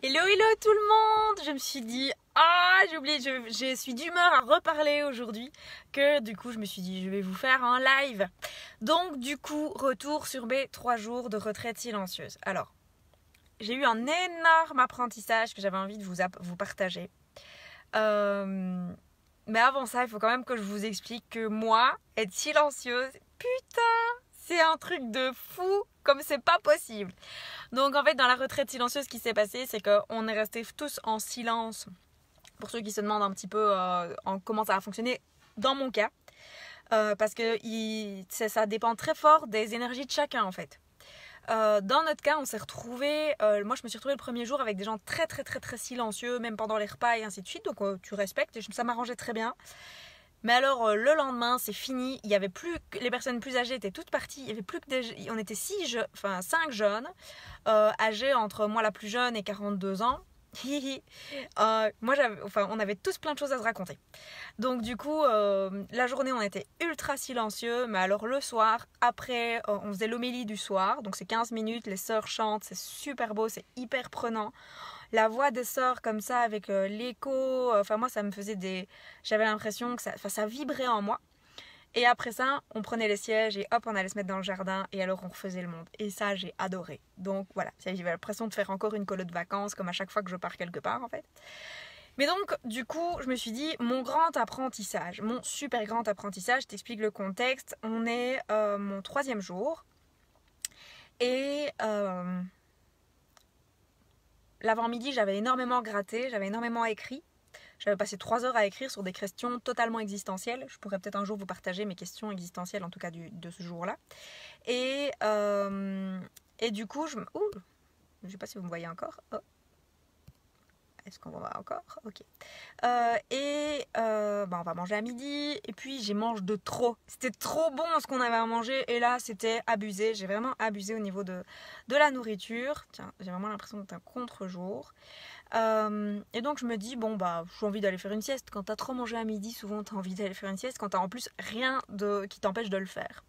Hello hello tout le monde. Je me suis dit, j'ai oublié, je suis d'humeur à reparler aujourd'hui, que du coup je me suis dit je vais vous faire un live. Donc du coup, retour sur mes 3 jours de retraite silencieuse. Alors, j'ai eu un énorme apprentissage que j'avais envie de vous partager. Mais avant ça, il faut quand même que je vous explique que moi, être silencieuse, putain, c'est un truc de fou, comme c'est pas possible. Donc en fait, dans la retraite silencieuse, ce qui s'est passé, c'est qu'on est restés tous en silence. Pour ceux qui se demandent un petit peu comment ça a fonctionné, dans mon cas, parce que ça dépend très fort des énergies de chacun en fait. Dans notre cas, on s'est retrouvés, moi je me suis retrouvée le premier jour avec des gens très très très très silencieux, même pendant les repas et ainsi de suite, donc tu respectes et ça m'arrangeait très bien. Mais alors le lendemain, c'est fini, il y avait plus que les personnes plus âgées étaient toutes parties, il y avait plus que on était 5 jeunes, âgés entre moi la plus jeune et 42 ans. On avait tous plein de choses à se raconter. Donc du coup, la journée on était ultra silencieux, mais alors le soir, après on faisait l'homélie du soir, donc c'est 15 minutes, les sœurs chantent, c'est super beau, c'est hyper prenant. La voix des sœurs comme ça avec l'écho, moi ça me faisait j'avais l'impression que ça vibrait en moi. Et après ça, on prenait les sièges et hop, on allait se mettre dans le jardin et alors on refaisait le monde. Et ça, j'ai adoré. Donc voilà, j'avais l'impression de faire encore une colo de vacances comme à chaque fois que je pars quelque part en fait. Mais donc, du coup, je me suis dit, mon super grand apprentissage, je t'explique le contexte. On est mon 3e jour et l'avant-midi, j'avais énormément gratté, j'avais énormément écrit. J'avais passé 3 heures à écrire sur des questions totalement existentielles. Je pourrais peut-être un jour vous partager mes questions existentielles, en tout cas de ce jour-là. Et du coup, je ne sais pas si vous me voyez encore. Oh. Est-ce qu'on va voir encore? Ok. On va manger à midi. Et puis, j'ai mangé de trop. C'était trop bon ce qu'on avait à manger. Et là, c'était abusé. J'ai vraiment abusé au niveau de la nourriture. Tiens, j'ai vraiment l'impression d'être un contre-jour. Et donc je me dis j'ai envie d'aller faire une sieste. Quand t'as trop mangé à midi, souvent t'as envie d'aller faire une sieste quand t'as en plus rien qui t'empêche de le faire.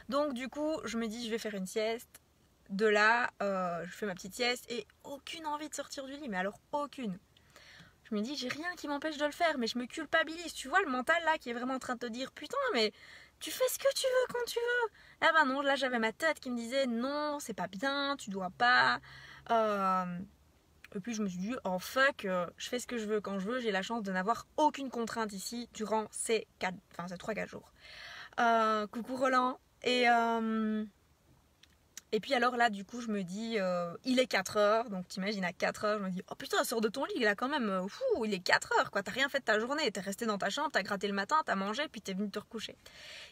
Donc du coup je me dis je vais faire une sieste. De là je fais ma petite sieste et aucune envie de sortir du lit, mais alors aucune. Je me dis j'ai rien qui m'empêche de le faire, mais je me culpabilise. Tu vois le mental là qui est vraiment en train de te dire putain mais tu fais ce que tu veux quand tu veux. Ah ben non, là j'avais ma tête qui me disait non c'est pas bien, tu dois pas. Et puis je me suis dit, fuck, je fais ce que je veux quand je veux, j'ai la chance de n'avoir aucune contrainte ici durant ces 3-4 jours. Coucou Roland. Et puis alors là, du coup, je me dis, il est 4 heures, donc t'imagines à 4 heures, je me dis, oh putain, sors de ton lit là quand même, il est 4 heures quoi, t'as rien fait de ta journée, t'es resté dans ta chambre, t'as gratté le matin, t'as mangé, puis t'es venu te recoucher.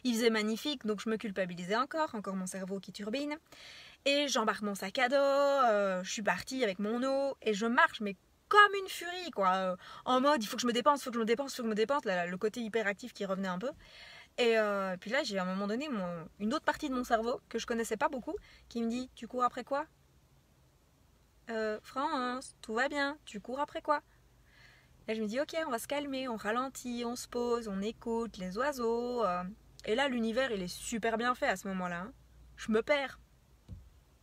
Il faisait magnifique, donc je me culpabilisais encore mon cerveau qui turbine. Et j'embarque mon sac à dos, je suis partie avec mon eau et je marche mais comme une furie quoi, en mode il faut que je me dépense, le côté hyperactif qui revenait un peu. Et puis là j'ai à un moment donné une autre partie de mon cerveau que je connaissais pas beaucoup qui me dit tu cours après quoi? France, tout va bien, tu cours après quoi? Et je me dis ok on va se calmer, on ralentit, on se pose, on écoute les oiseaux. Et là l'univers il est super bien fait à ce moment-là, hein. Je me perds.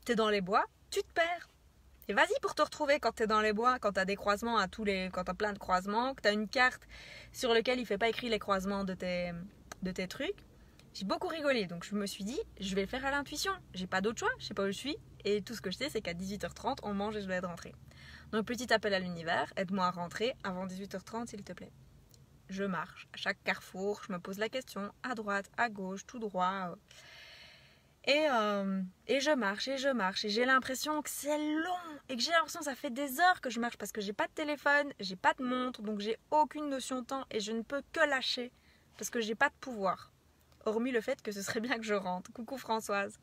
T'es dans les bois, tu te perds. Et vas-y pour te retrouver quand t'es dans les bois, quand t'as des croisements quand t'as plein de croisements, que t'as une carte sur laquelle il fait pas écrit les croisements de tes trucs. J'ai beaucoup rigolé, donc je me suis dit, je vais le faire à l'intuition. J'ai pas d'autre choix, je sais pas où je suis. Et tout ce que je sais, c'est qu'à 18h30, on mange et je dois être rentrée. Donc petit appel à l'univers, aide-moi à rentrer avant 18h30 s'il te plaît. Je marche, à chaque carrefour, je me pose la question, à droite, à gauche, tout droit. Et je marche et j'ai l'impression que c'est long et que j'ai l'impression que ça fait des heures que je marche parce que j'ai pas de téléphone, j'ai pas de montre, donc j'ai aucune notion de temps et je ne peux que lâcher parce que j'ai pas de pouvoir. Hormis le fait que ce serait bien que je rentre. Coucou Françoise.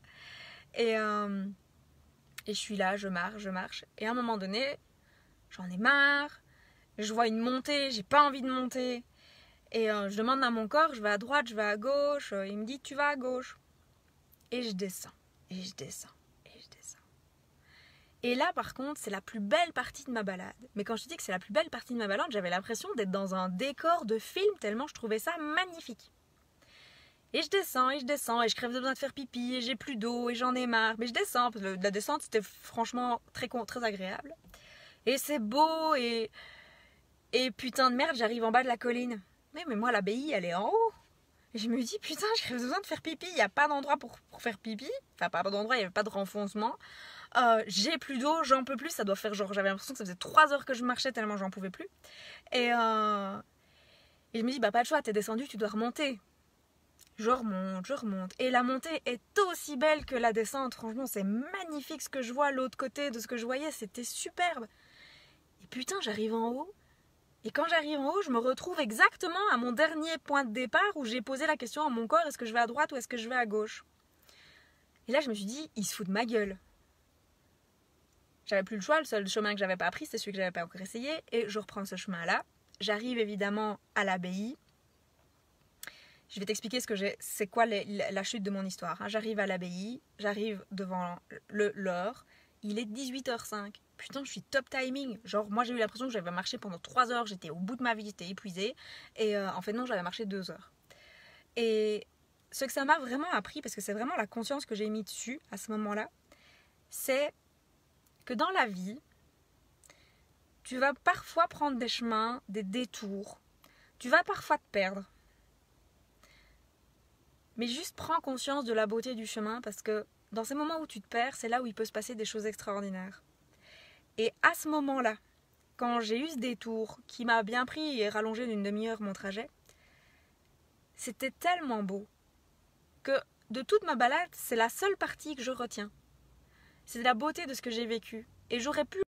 Et je suis là, je marche. Et à un moment donné, j'en ai marre. Je vois une montée, j'ai pas envie de monter. Et je demande à mon corps, je vais à droite, je vais à gauche. Il me dit tu vas à gauche. Et je descends. Et là, par contre, c'est la plus belle partie de ma balade. Mais quand je te dis que c'est la plus belle partie de ma balade, j'avais l'impression d'être dans un décor de film tellement je trouvais ça magnifique. Et je descends, et je crève de besoin de faire pipi, et j'ai plus d'eau, et j'en ai marre. Mais je descends, parce que la descente, c'était franchement très agréable. et c'est beau, et putain de merde, j'arrive en bas de la colline. Mais moi, l'abbaye, elle est en haut. Et je me dis, putain, j'ai besoin de faire pipi. Il n'y a pas d'endroit pour faire pipi. Enfin, pas d'endroit, il n'y avait pas de renfoncement. J'ai plus d'eau, j'en peux plus. Ça doit faire genre, j'avais l'impression que ça faisait 3 heures que je marchais tellement j'en pouvais plus. Et je me dis, bah pas de choix, t'es descendu, tu dois remonter. Je remonte. Et la montée est aussi belle que la descente. Franchement, c'est magnifique ce que je vois l'autre côté de ce que je voyais. C'était superbe. Et putain, j'arrive en haut. Et quand j'arrive en haut, je me retrouve exactement à mon dernier point de départ où j'ai posé la question à mon corps, est-ce que je vais à droite ou est-ce que je vais à gauche? Et là, je me suis dit, il se fout de ma gueule. J'avais plus le choix, le seul chemin que j'avais pas pris, c'est celui que j'avais pas encore essayé, et je reprends ce chemin-là. J'arrive évidemment à l'abbaye. Je vais t'expliquer c'est quoi la chute de mon histoire. J'arrive à l'abbaye, j'arrive devant l'heure, il est 18h05. Putain, je suis top timing. Genre, moi j'ai eu l'impression que j'avais marché pendant 3 heures, j'étais au bout de ma vie, j'étais épuisée. Et en fait, non, j'avais marché 2 heures. Et ce que ça m'a vraiment appris, parce que c'est vraiment la conscience que j'ai mis dessus à ce moment-là, c'est que dans la vie, tu vas parfois prendre des chemins, des détours. Tu vas parfois te perdre. Mais juste prends conscience de la beauté du chemin, parce que dans ces moments où tu te perds, c'est là où il peut se passer des choses extraordinaires. Et à ce moment-là, quand j'ai eu ce détour qui m'a bien pris et rallongé d'une demi-heure mon trajet, c'était tellement beau que de toute ma balade, c'est la seule partie que je retiens. C'est la beauté de ce que j'ai vécu. Et j'aurais pu